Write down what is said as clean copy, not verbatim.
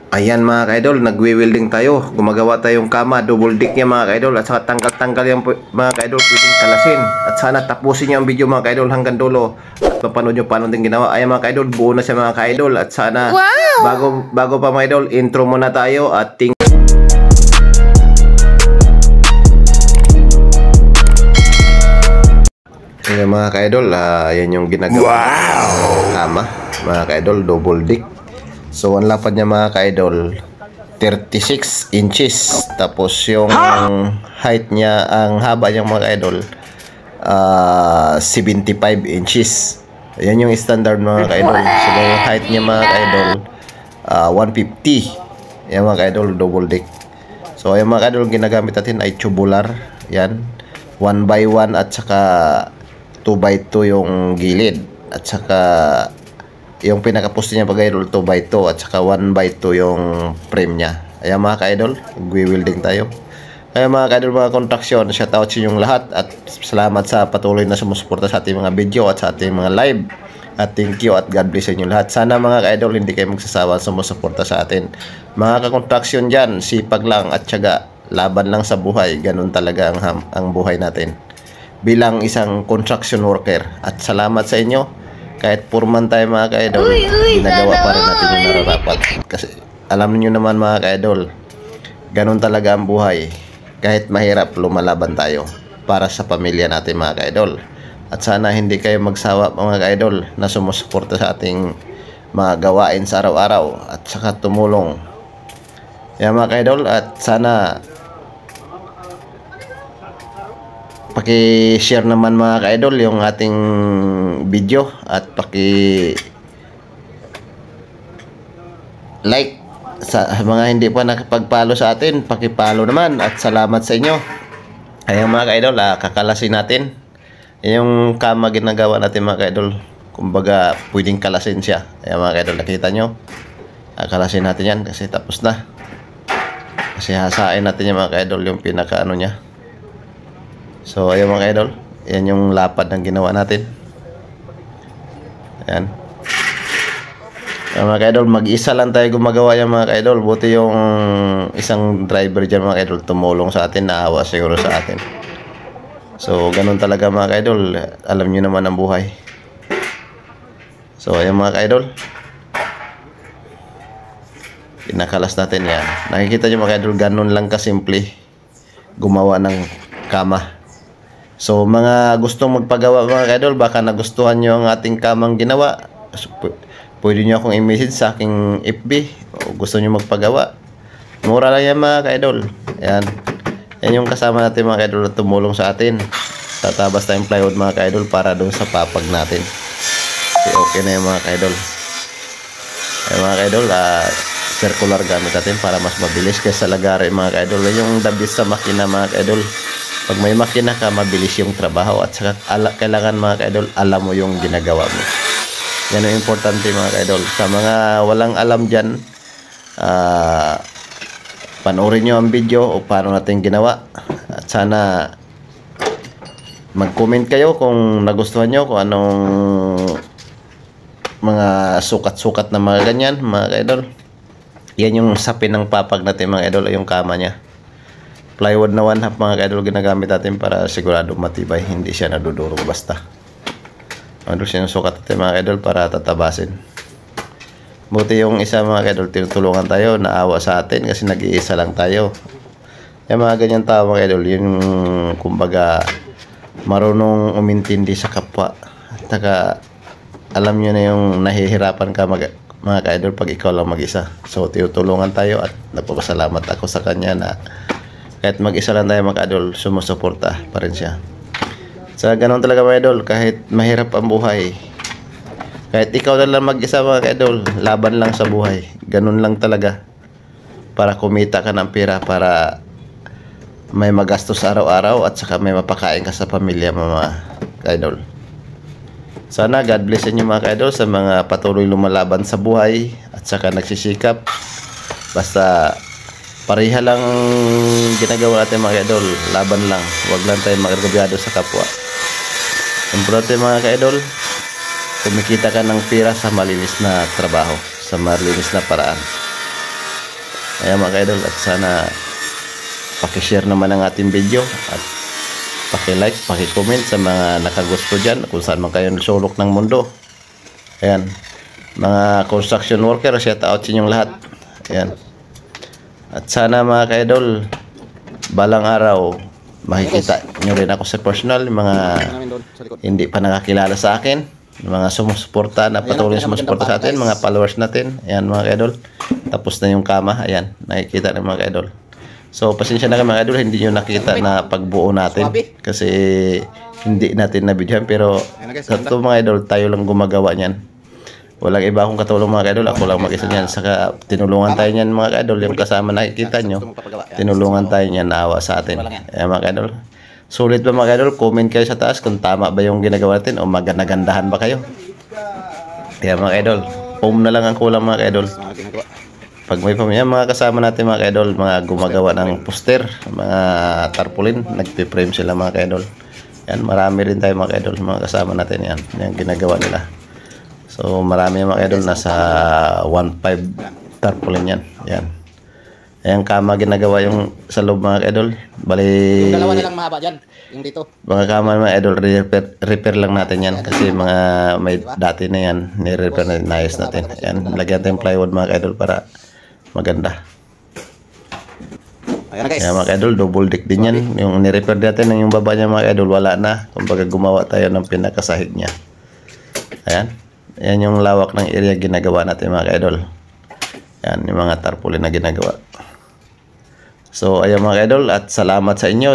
Ayan mga ka-idol, nagwi-welding tayo. Gumagawa tayong kama, double deck niya mga ka-idol. At saka tanggal-tanggal yung mga ka-idol, pwedeng kalasin. At sana tapusin niyo ang video mga ka-idol hanggang dulo. At mapanood nyo paano din ginawa. Ayan mga ka-idol, buo na siya mga ka-idol. At sana, bago pa mga ka-idol, intro muna tayo. At ayan mga ka-idol, ayan yung ginagawa. Kama, mga ka-idol, double deck. So, ang lapad niya mga ka-idol, 36 inches. Tapos yung height niya, ang haba niya mga ka-idol, 75 inches. Ayan yung standard mga ka-idol. So, yung height niya mga ka-idol, 150. Ayan mga ka-idol, double deck. So, ayan mga ka-idol, ginagamit natin ay tubular. Yan, 1x1 at saka 2x2 yung gilid. At saka yung pinaka-poste niya pag idol 2x2 at saka 1x2 yung frame niya. Ayan mga ka-idol, welding tayo. Kaya mga ka-idol, mga kontraksyon, shoutout sa inyong lahat at salamat sa patuloy na sumusuporta sa ating mga video at sa ating mga live. At thank you at God bless sa inyong lahat. Sana mga ka-idol, hindi kayo magsasawa sumusuporta sa atin. Mga kakontraksyon dyan, sipag lang at syaga, laban lang sa buhay. Ganun talaga ang buhay natin bilang isang construction worker. At salamat sa inyo. Kahit purman tayo mga ka-idol, ginagawa pa rin natin yung nararapat. Kasi alam niyo naman mga ka-idol, ganun talaga ang buhay. Kahit mahirap, lumalaban tayo para sa pamilya natin mga ka-idol. At sana hindi kayo magsawa mga ka-idol na sumusuporta sa ating mga gawain sa araw-araw at saka tumulong. Yan mga ka-idol, at sana paki-share naman mga ka-idol yung ating video at paki-like sa mga hindi pa nakapag-follow sa atin, paki-follow naman at salamat sa inyo. Ayan mga ka-idol, kakalasin natin yung kama ginagawa natin mga ka-idol. Kumbaga pwedeng kalasin siya. Ayan mga ka-idol, nakita nyo, kakalasin natin yan kasi tapos na. Kasi hasain natin yung mga ka-idol yung pinaka ano nya. So, ayan mga ka-idol, yan yung lapad ng ginawa natin. Ayan. Ayan mga ka-idol, mag-isa lang tayo gumagawa yan mga ka-idol. Buti yung isang driver dyan mga ka-idol, tumulong sa atin, naawa siguro sa atin. So, ganun talaga mga ka-idol. Alam nyo naman ang buhay. So, ayan mga ka-idol, pinakalas natin yan. Nakikita nyo mga ka-idol, ganun lang kasimple gumawa ng kama. So, mga gustong magpagawa mga ka-idol, baka nagustuhan nyo ang ating kamang ginawa, so, pwede nyo akong i-message sa aking FB o gusto nyo magpagawa. Mura lang yan mga ka-idol. Ayan. Yan yung kasama natin mga ka-idol na tumulong sa atin. Tatabas tayong plywood mga ka-idol para doon sa papag natin. Okay na yung mga ka-idol. Ayan mga ka-idol, circular gamit natin para mas mabilis kaysa lagari mga ka-idol. Yung dabis sa makina mga ka-idol. Pag may makina ka, mabilis yung trabaho at saka kailangan mga ka-idol, alam mo yung ginagawa mo. Yan ang importante mga ka-idol. Sa mga walang alam dyan, panoorin nyo ang video o paano natin ginawa. At sana mag-comment kayo kung nagustuhan nyo, kung anong mga sukat-sukat na mga ganyan mga ka-idol. Yan yung sapin ng papag natin mga ka-idol, yung kama nya. Plywood na 1/2 mga ka-idol ginagamit natin para sigurado matibay, hindi siya nadudurog basta. Ano siya yung sukat natin mga ka-idol para tatabasin. Buti yung isa mga ka-idol, tinutulungan tayo, naawa sa atin kasi nag-iisa lang tayo. Yung mga ganyan tao mga ka-idol, yung kumbaga marunong umintindi sa kapwa. At saka alam nyo na yung nahihirapan ka mga ka-idol pag ikaw lang mag-isa. So tinutulungan tayo at nagpapasalamat ako sa kanya na kahit mag-isa lang tayo mga ka-idol, sumusuporta pa rin siya. So, ganun talaga mga idol, kahit mahirap ang buhay, kahit ikaw na lang mag-isa mga ka-idol, laban lang sa buhay. Ganun lang talaga. Para kumita ka ng pera, para may magastos araw-araw at saka may mapakain ka sa pamilya mga ka-idol. Sana God bless inyo mga ka-idol sa mga patuloy lumalaban sa buhay at saka nagsisikap. Basta pareha lang ginagawa natin mga ka-idol, laban lang, wag lang tayo magagabyado sa kapwa. Importante mga ka-idol, kumikita ka ng pera sa malinis na trabaho, sa malinis na paraan. Ayan mga idol, at sana paki-share naman ang ating video at paki-like, paki-comment sa mga nakagusto dyan kung saan man kayo sulok ng mundo. Ayan, mga construction worker, shout out sa inyong lahat. Ayan. At sana mga ka-idol, balang araw makikita nyo rin ako sa personal, mga hindi pa nakakilala sa akin, mga sumusuporta na patuloy sumusuporta sa atin, mga followers natin. Ayan mga ka-idol, tapos na yung kama. Ayan, nakikita ng mga ka-idol. So pasensya na kayo mga ka-idol, hindi nyo nakita na pagbuo natin kasi hindi natin nabidyohan, pero sa ito mga idol, tayo lang gumagawa niyan. Walang iba akong katulong mga ka-idol, ako lang mag-isa niyan. Saka tinulungan tayo niyan mga ka-idol, yung kasama nakikita nyo, tinulungan tayo niyan, naawa sa atin. Ayan mga ka-idol, sulit ba mga ka-idol? Comment kayo sa taas kung tama ba yung ginagawa natin o maganagandahan ba kayo. Ayan mga ka-idol, na lang ang kulang mga ka-idol. Pag may pamilya, mga kasama natin mga ka-idol, mga gumagawa ng poster, mga tarpaulin, nagpe-frame sila mga ka-idol. Yan, marami rin tayo mga ka-idol, mga kasama natin yan, yung ginagawa nila. So marami mga ka-idol, nasa 1.5 tarpaulin yan. Yan. Ayan kama ginagawa yung sa loob mga ka-idol. Bali, yung dalawa na lang mahaba dyan, yung dito. Mga kama mga idol, repair lang natin yan kasi mga may dati na yan, ni-repair na naayos natin. Yan, lagyan tayong plywood mga ka-idol para maganda. Ayan guys. Ayan mga ka-idol, double deck din yan. Yung ni-repair natin, yung baba niya mga ka-idol, wala na. Kumbaga gumawa tayo ng pinakasahig niya. Ayan. Ayan yung lawak ng area ginagawa natin mga ka-idol. Ayan yung mga tarpaulin na ginagawa. So ayan mga ka-idol, at salamat sa inyo.